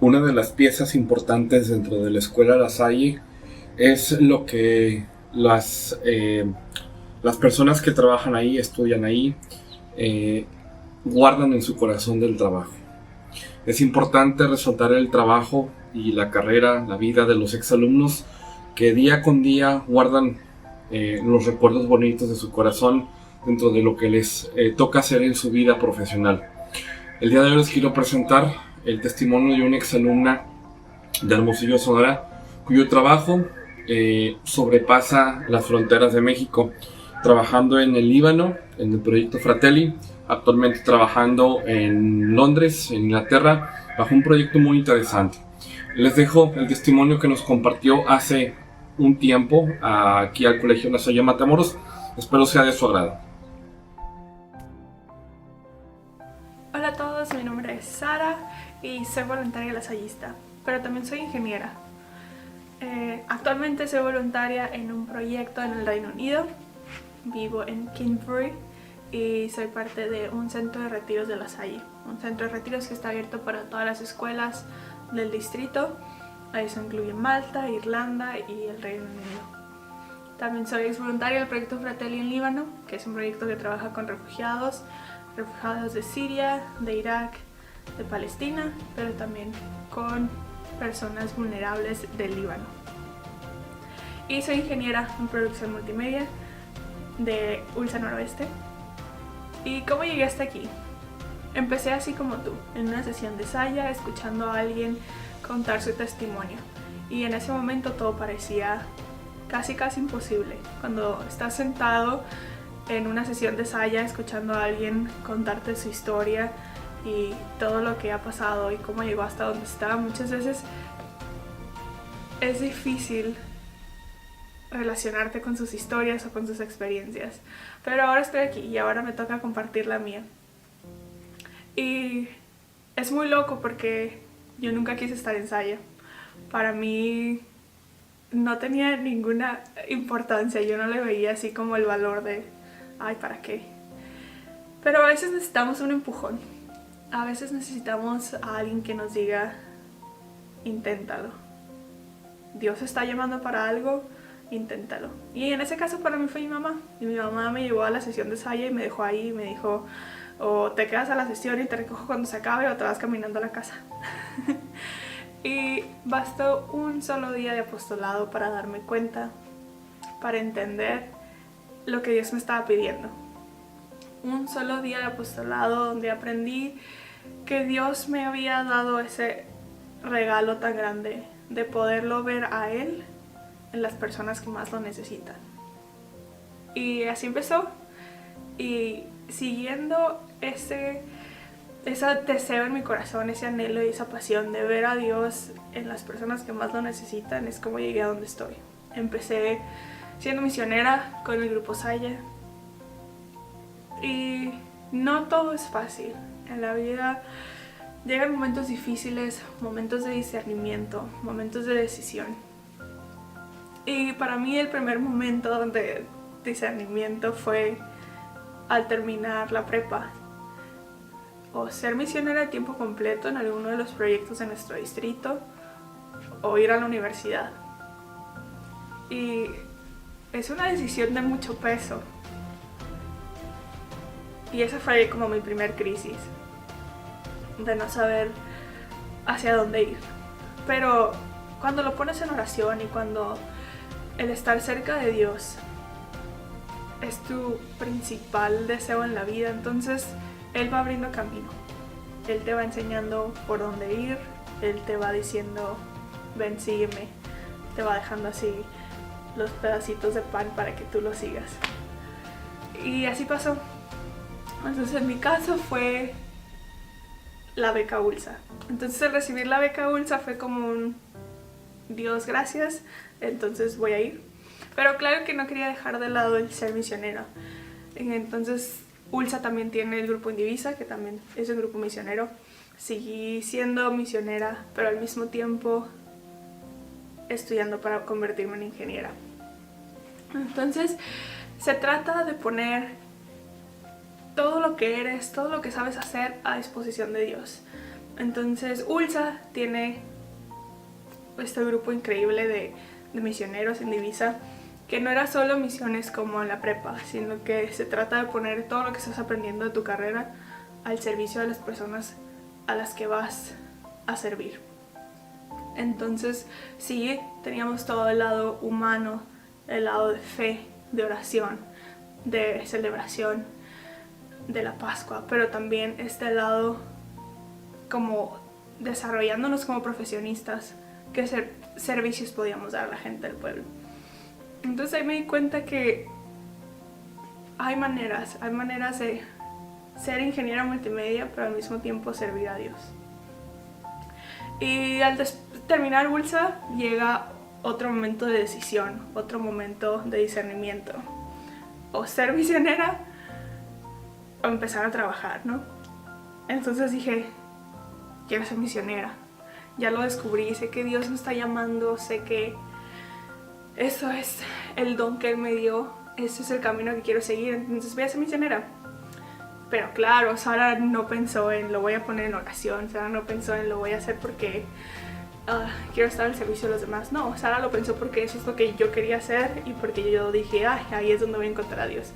una de las piezas importantes dentro de la escuela La Salle es lo que las personas que trabajan ahí, estudian ahí, eh, guardan en su corazón del trabajo. Es importante resaltar el trabajo y la carrera, la vida de los exalumnos que día con día guardan los recuerdos bonitos de su corazón dentro de lo que les toca hacer en su vida profesional. El día de hoy les quiero presentar el testimonio de una exalumna de Hermosillo, Sonora, cuyo trabajo sobrepasa las fronteras de México, trabajando en el Líbano, en el proyecto Fratelli, actualmente trabajando en Londres, en Inglaterra, bajo un proyecto muy interesante. Les dejo el testimonio que nos compartió hace un tiempo aquí al Colegio La Salle Matamoros. Espero sea de su agrado. Hola a todos, mi nombre es Sara y soy voluntaria lasallista, pero también soy ingeniera. Actualmente soy voluntaria en un proyecto en el Reino Unido. Vivo en Canterbury y soy parte de un centro de retiros de La Salle. Un centro de retiros que está abierto para todas las escuelas del distrito. Eso incluye Malta, Irlanda y el Reino Unido. También soy ex voluntaria del proyecto Fratelli en Líbano, que es un proyecto que trabaja con refugiados de Siria, de Irak, de Palestina, pero también con personas vulnerables del Líbano. Y soy ingeniera en producción multimedia de ULSA Noroeste. ¿Y cómo llegué hasta aquí? Empecé así como tú, en una sesión de saya, escuchando a alguien contar su testimonio. Y en ese momento todo parecía casi imposible. Cuando estás sentado en una sesión de saya, escuchando a alguien contarte su historia y todo lo que ha pasado y cómo llegó hasta donde está, muchas veces es difícil relacionarte con sus historias o con sus experiencias. Pero ahora estoy aquí y ahora me toca compartir la mía. Y es muy loco porque yo nunca quise estar en saya. Para mí no tenía ninguna importancia, yo no le veía así como el valor de, ay, ¿para qué? Pero a veces necesitamos un empujón. A veces necesitamos a alguien que nos diga, inténtalo. Dios está llamando para algo, inténtalo. Y en ese caso para mí fue mi mamá. Y mi mamá me llevó a la sesión de saya y me dejó ahí y me dijo, o te quedas a la sesión y te recojo cuando se acabe o te vas caminando a la casa. Y bastó un solo día de apostolado para darme cuenta, para entender lo que Dios me estaba pidiendo. Un solo día de apostolado donde aprendí que Dios me había dado ese regalo tan grande de poderlo ver a Él en las personas que más lo necesitan. Y así empezó. Y siguiendo ese deseo en mi corazón, ese anhelo y esa pasión de ver a Dios en las personas que más lo necesitan, es como llegué a donde estoy. Empecé siendo misionera con el grupo Saya. Y no todo es fácil. En la vida llegan momentos difíciles, momentos de discernimiento, momentos de decisión. Y para mí el primer momento de discernimiento fue al terminar la prepa o ser misionera a tiempo completo en alguno de los proyectos de nuestro distrito o ir a la universidad. Y es una decisión de mucho peso. Y esa fue como mi primer crisis, de no saber hacia dónde ir. Pero cuando lo pones en oración y cuando el estar cerca de Dios es tu principal deseo en la vida, entonces Él va abriendo camino. Él te va enseñando por dónde ir, Él te va diciendo, ven, sígueme. Te va dejando así los pedacitos de pan para que tú lo sigas. Y así pasó. Entonces en mi caso fue la beca ULSA. Entonces al recibir la beca ULSA fue como un Dios, gracias, entonces voy a ir. Pero claro que no quería dejar de lado el ser misionera. Entonces ULSA también tiene el grupo Indivisa, que también es un grupo misionero. Seguí siendo misionera, pero al mismo tiempo estudiando para convertirme en ingeniera. Entonces se trata de poner todo lo que eres, todo lo que sabes hacer a disposición de Dios. Entonces ULSA tiene este grupo increíble de misioneros en divisa, que no era solo misiones como en la prepa, sino que se trata de poner todo lo que estás aprendiendo de tu carrera al servicio de las personas a las que vas a servir. Entonces sí, teníamos todo el lado humano, el lado de fe, de oración, de celebración de la Pascua, pero también este lado como desarrollándonos como profesionistas, qué servicios podíamos dar a la gente del pueblo. Entonces ahí me di cuenta que hay maneras de ser ingeniera multimedia, pero al mismo tiempo servir a Dios. Y al terminar ULSA llega otro momento de decisión, otro momento de discernimiento. O ser misionera o empezar a trabajar, ¿no? Entonces dije, quiero ser misionera. Ya lo descubrí, sé que Dios me está llamando, sé que eso es el don que Él me dio, ese es el camino que quiero seguir, entonces voy a ser misionera. Pero claro, Sara no pensó en lo voy a poner en oración, Sara no pensó en lo voy a hacer porque quiero estar al servicio de los demás. No, Sara lo pensó porque eso es lo que yo quería hacer y porque yo dije, ahí es donde voy a encontrar a Dios.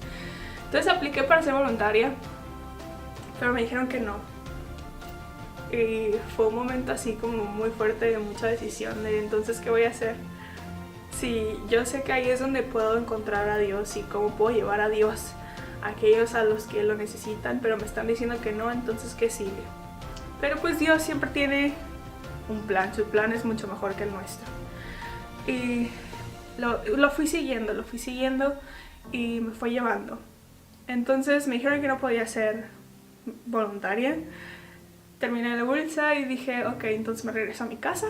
Entonces apliqué para ser voluntaria, pero me dijeron que no. Y fue un momento así como muy fuerte de mucha decisión de entonces ¿qué voy a hacer? Sí, yo sé que ahí es donde puedo encontrar a Dios y cómo puedo llevar a Dios a aquellos a los que lo necesitan, pero me están diciendo que no, entonces ¿qué sigue? Pero pues Dios siempre tiene un plan, su plan es mucho mejor que el nuestro. Y lo fui siguiendo y me fue llevando. Entonces me dijeron que no podía ser voluntaria. Terminé la bolsa y dije, ok, entonces me regreso a mi casa.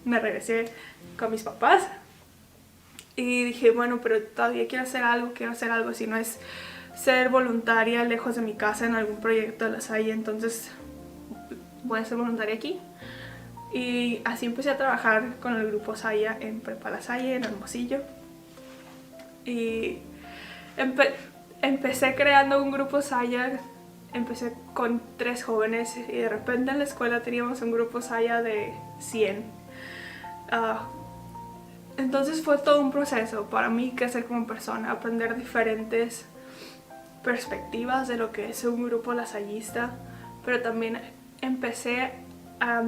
Me regresé con mis papás. Y dije, bueno, pero todavía quiero hacer algo, si no es ser voluntaria lejos de mi casa en algún proyecto de La Salle, entonces voy a ser voluntaria aquí. Y así empecé a trabajar con el grupo Saya en Prepa La Salle, en Hermosillo. Y empecé creando un grupo Saya, empecé con 3 jóvenes y de repente en la escuela teníamos un grupo Saya de 100. Entonces fue todo un proceso para mí crecer como persona, aprender diferentes perspectivas de lo que es un grupo lasallista, pero también empecé a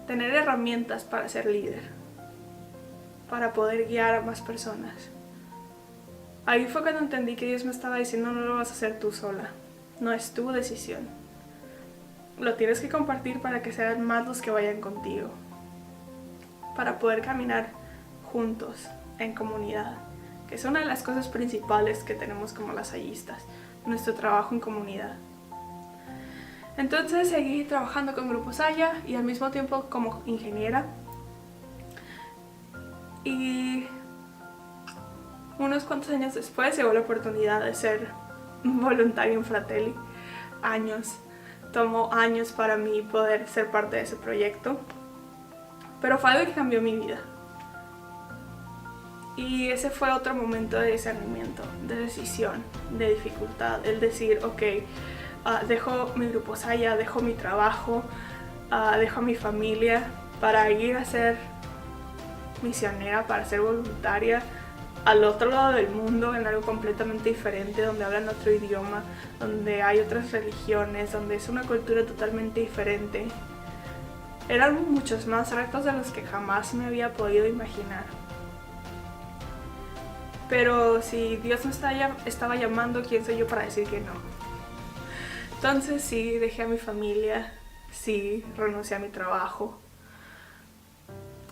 tener herramientas para ser líder, para poder guiar a más personas. Ahí fue cuando entendí que Dios me estaba diciendo, no lo vas a hacer tú sola, no es tu decisión. Lo tienes que compartir para que sean más los que vayan contigo, para poder caminar juntos en comunidad, que es una de las cosas principales que tenemos como lasallistas, nuestro trabajo en comunidad. Entonces seguí trabajando con Grupo Saya y al mismo tiempo como ingeniera. Y unos cuantos años después llegó la oportunidad de ser voluntaria en Fratelli. Tomó años para mí poder ser parte de ese proyecto, pero fue algo que cambió mi vida. Y ese fue otro momento de discernimiento, de decisión, de dificultad, el decir, ok, dejo mi grupo Saya, dejo mi trabajo, dejo a mi familia para ir a ser misionera, para ser voluntaria al otro lado del mundo, en algo completamente diferente, donde hablan otro idioma, donde hay otras religiones, donde es una cultura totalmente diferente. Eran muchos más retos de los que jamás me había podido imaginar. Pero si Dios me estaba llamando, ¿quién soy yo para decir que no? Entonces sí, dejé a mi familia, sí, renuncié a mi trabajo.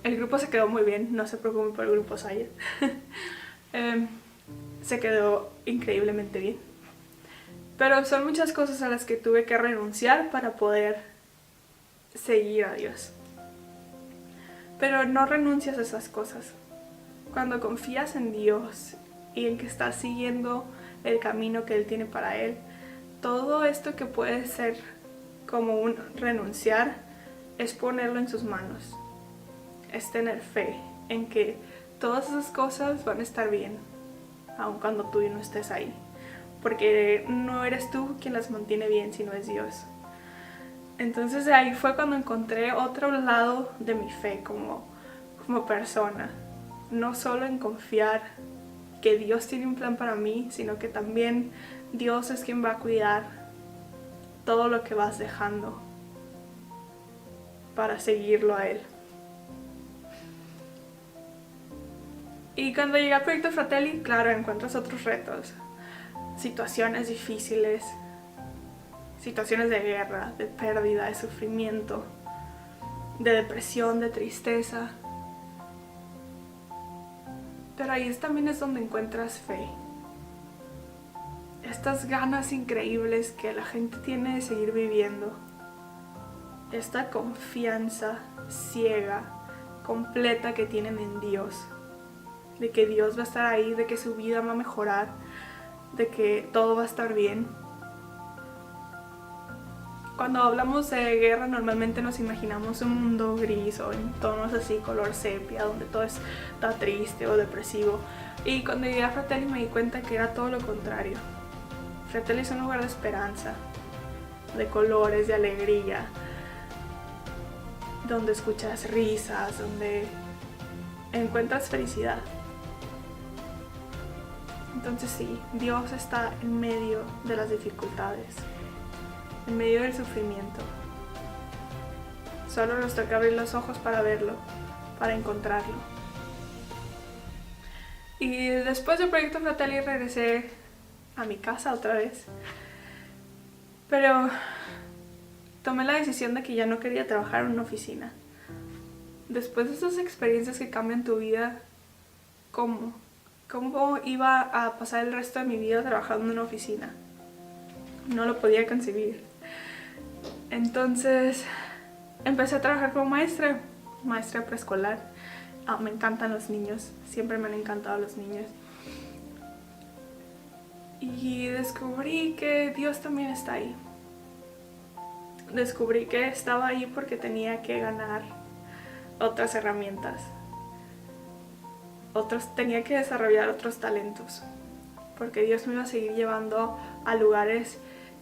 El grupo se quedó muy bien, no se preocupen por el grupo Saya. Se quedó increíblemente bien. Pero son muchas cosas a las que tuve que renunciar para poder seguir a Dios. Pero no renuncias a esas cosas. Cuando confías en Dios y en que estás siguiendo el camino que Él tiene para Él, todo esto que puede ser como un renunciar es ponerlo en sus manos. Es tener fe en que todas esas cosas van a estar bien, aun cuando tú no estés ahí. Porque no eres tú quien las mantiene bien, sino es Dios. Entonces ahí fue cuando encontré otro lado de mi fe como persona. No solo en confiar que Dios tiene un plan para mí, sino que también Dios es quien va a cuidar todo lo que vas dejando para seguirlo a Él. Y cuando llegué al Proyecto Fratelli, claro, encuentras otros retos, situaciones difíciles, situaciones de guerra, de pérdida, de sufrimiento, de depresión, de tristeza. Pero ahí también es donde encuentras fe. Estas ganas increíbles que la gente tiene de seguir viviendo. Esta confianza ciega, completa que tienen en Dios. De que Dios va a estar ahí, de que su vida va a mejorar, de que todo va a estar bien. Cuando hablamos de guerra normalmente nos imaginamos un mundo gris o en tonos así color sepia, donde todo está triste o depresivo. Y cuando llegué a Fratelli me di cuenta que era todo lo contrario. Fratelli es un lugar de esperanza, de colores, de alegría, donde escuchas risas, donde encuentras felicidad. Entonces sí, Dios está en medio de las dificultades, en medio del sufrimiento. Solo nos toca abrir los ojos para verlo, para encontrarlo. Y después del Proyecto Fratelli regresé a mi casa otra vez. Pero tomé la decisión de que ya no quería trabajar en una oficina. Después de esas experiencias que cambian tu vida, ¿cómo iba a pasar el resto de mi vida trabajando en una oficina? No lo podía concebir. Entonces empecé a trabajar como maestra preescolar. Me encantan los niños, siempre me han encantado los niños. Y descubrí que Dios también está ahí. Descubrí que estaba ahí porque tenía que ganar otras herramientas. Tenía que desarrollar otros talentos. Porque Dios me iba a seguir llevando a lugares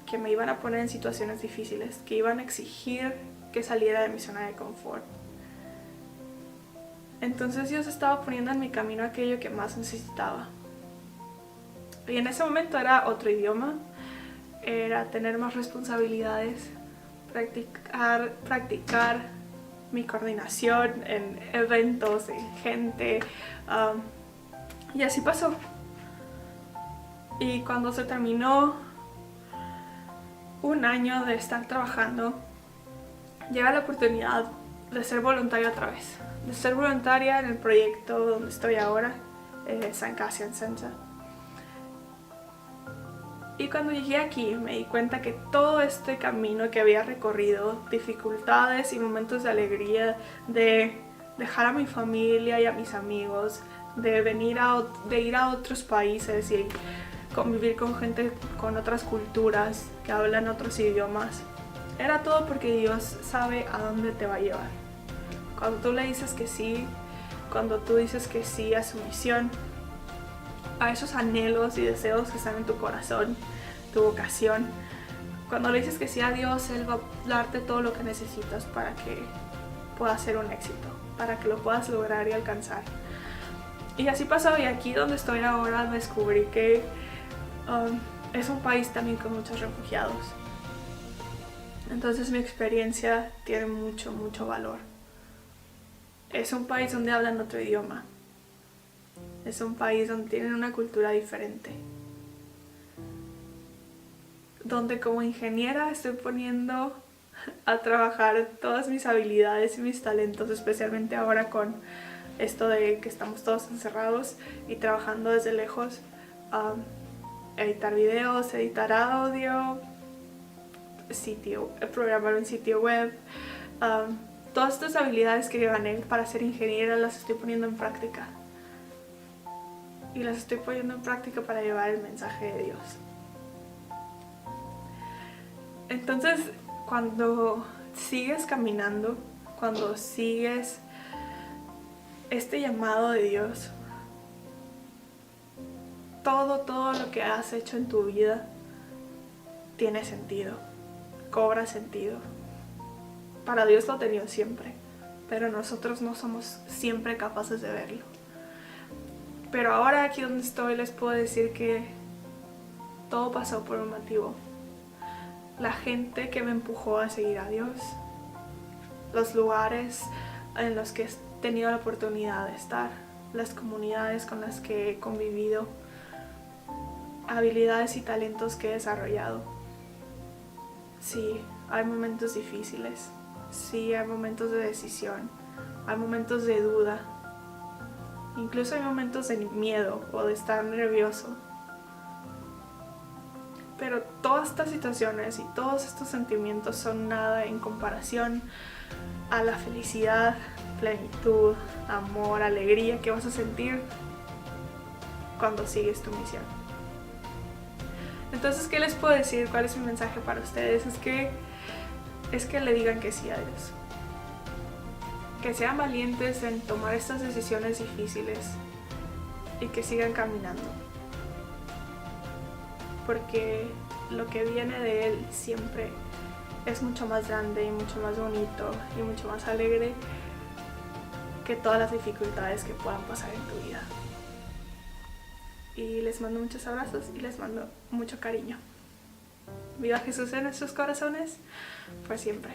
que me iban a poner en situaciones difíciles, que iban a exigir que saliera de mi zona de confort. Entonces Dios estaba poniendo en mi camino aquello que más necesitaba. Y en ese momento era otro idioma, era tener más responsabilidades, practicar mi coordinación en eventos, en gente, y así pasó. Y cuando se terminó un año de estar trabajando, llega la oportunidad de ser voluntaria otra vez, de ser voluntaria en el proyecto donde estoy ahora, St. Cassian Center. Y cuando llegué aquí me di cuenta que todo este camino que había recorrido, dificultades y momentos de alegría, de dejar a mi familia y a mis amigos, de ir a otros países y convivir con gente con otras culturas que hablan otros idiomas, era todo porque Dios sabe a dónde te va a llevar. Cuando tú le dices que sí, cuando tú dices que sí a su misión, a esos anhelos y deseos que están en tu corazón, tu vocación, cuando le dices que sí a Dios, Él va a darte todo lo que necesitas para que pueda ser un éxito, para que lo puedas lograr y alcanzar. Y así pasó, y aquí donde estoy ahora descubrí que es un país también con muchos refugiados. Entonces mi experiencia tiene mucho, mucho valor. Es un país donde hablan otro idioma. Es un país donde tienen una cultura diferente. Donde como ingeniera estoy poniendo a trabajar todas mis habilidades y mis talentos, especialmente ahora con esto de que estamos todos encerrados y trabajando desde lejos. Editar videos, editar audio, programar un sitio web. Todas estas habilidades que gané para ser ingeniera las estoy poniendo en práctica. Y las estoy poniendo en práctica para llevar el mensaje de Dios. Entonces, cuando sigues caminando, cuando sigues este llamado de Dios, todo lo que has hecho en tu vida tiene sentido, cobra sentido. Para Dios lo ha tenido siempre, pero nosotros no somos siempre capaces de verlo. Pero ahora aquí donde estoy les puedo decir que todo pasó por un motivo. La gente que me empujó a seguir a Dios, los lugares en los que he tenido la oportunidad de estar, las comunidades con las que he convivido, habilidades y talentos que he desarrollado. Sí, hay momentos difíciles, sí, hay momentos de decisión, hay momentos de duda, incluso hay momentos de miedo o de estar nervioso. Pero todas estas situaciones y todos estos sentimientos son nada en comparación a la felicidad, plenitud, amor, alegría que vas a sentir cuando sigues tu misión. Entonces, ¿qué les puedo decir? ¿Cuál es mi mensaje para ustedes? Es que le digan que sí a Dios. Que sean valientes en tomar estas decisiones difíciles y que sigan caminando. Porque lo que viene de Él siempre es mucho más grande y mucho más bonito y mucho más alegre que todas las dificultades que puedan pasar en tu vida. Y les mando muchos abrazos y les mando mucho cariño. Viva Jesús en nuestros corazones por siempre.